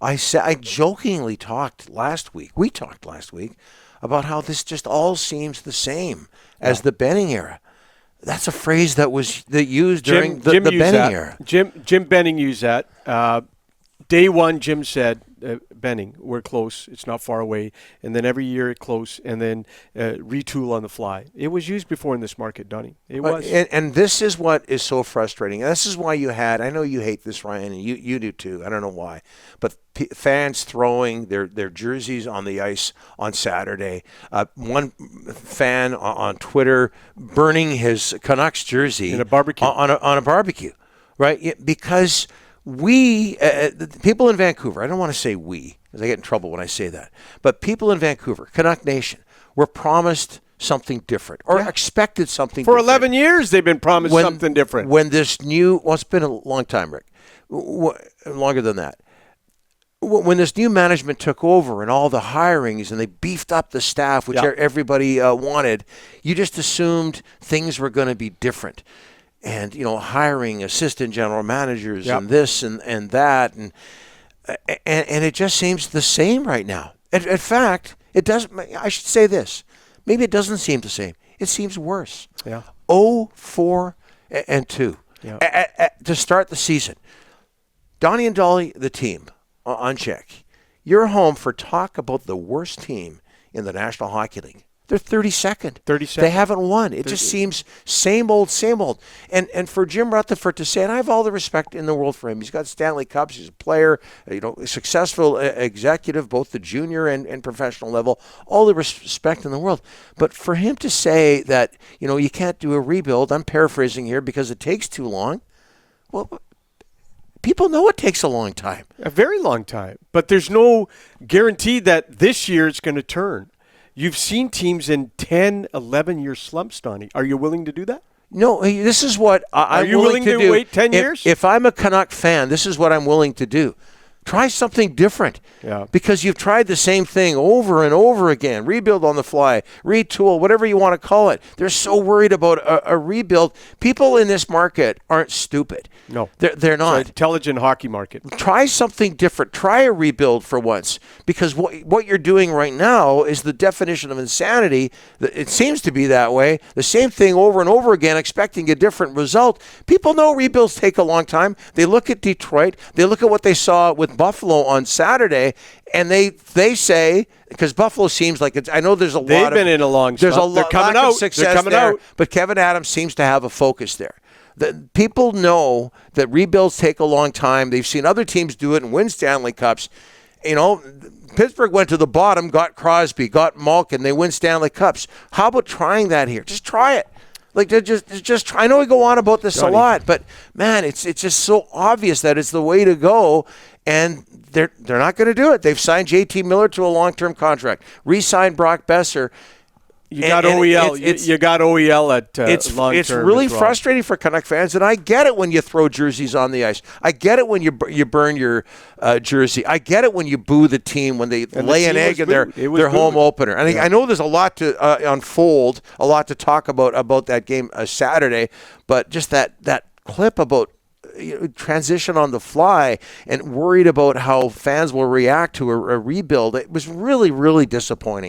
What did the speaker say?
I jokingly talked last week. We talked last week about how this just all seems the same as the Benning era. That's a phrase that used during the Benning era. Jim Benning used that. Day one, Jim said, Benning, we're close. It's not far away. And then every year close, and then retool on the fly. It was used before in this market, Donnie. It was. And this is what is so frustrating. And this is why you had, I know you hate this, Ryan, and you do too. I don't know why. But fans throwing their jerseys on the ice on Saturday. One fan on Twitter burning his Canucks jersey in a barbecue. On a barbecue, right? Because the people in Vancouver, I don't want to say we, because I get in trouble when I say that, but people in Vancouver, Canuck Nation, were promised something different or expected something different. For 11 years they've been promised something different. When this new, it's been a long time, Rick, longer than that. When this new management took over and all the hirings and they beefed up the staff, which everybody wanted, you just assumed things were going to be different. And, hiring assistant general managers and this and that. And it just seems the same right now. In fact, it doesn't. I should say this. Maybe it doesn't seem the same. It seems worse. 0-4-2 to start the season. Donnie and Dhali, the team on CHEK. You're home for talk about the worst team in the National Hockey League. They're 32nd. They haven't won. It just seems same old, same old. And for Jim Rutherford to say, and I have all the respect in the world for him. He's got Stanley Cups. He's a player, a successful executive, both the junior and professional level, all the respect in the world. But for him to say that, you can't do a rebuild, I'm paraphrasing here, because it takes too long. Well, people know it takes a long time. A very long time. But there's no guarantee that this year it's going to turn. You've seen teams in 10, 11-year slumps, Donnie. Are you willing to do that? No, this is what I'm willing to do. Are you willing to wait 10 years? If I'm a Canuck fan, this is what I'm willing to do. Try something different. Yeah. Because you've tried the same thing over and over again. Rebuild on the fly, retool, whatever you want to call it. They're so worried about a rebuild. People in this market aren't stupid. No. They're not. It's an intelligent hockey market. Try something different. Try a rebuild for once. Because what you're doing right now is the definition of insanity. It seems to be that way. The same thing over and over again, expecting a different result. People know rebuilds take a long time. They look at Detroit. They look at what they saw with Buffalo on Saturday, and they say, because Buffalo seems like it's, I know there's a lot of, they've been in a long there's slump. a lot of success there, but Kevin Adams seems to have a focus there. The people know that rebuilds take a long time. They've seen other teams do it and win Stanley Cups. Pittsburgh went to the bottom, got Crosby, got Malkin. They win Stanley Cups. How about trying that here? Just try it. Just try. I know we go on about this a lot, but man, it's just so obvious that it's the way to go, and they're not going to do it. They've signed JT Miller to a long-term contract, re-signed Brock Besser. You got OEL. You got OEL at long-term. It's really frustrating for Canuck fans, and I get it when you throw jerseys on the ice. I get it when you burn your jersey. I get it when you boo the team when they lay an egg in their home opener. And I know there's a lot to unfold, a lot to talk about that game Saturday, but just that clip about transition on the fly and worried about how fans will react to a rebuild, it was really, really disappointing.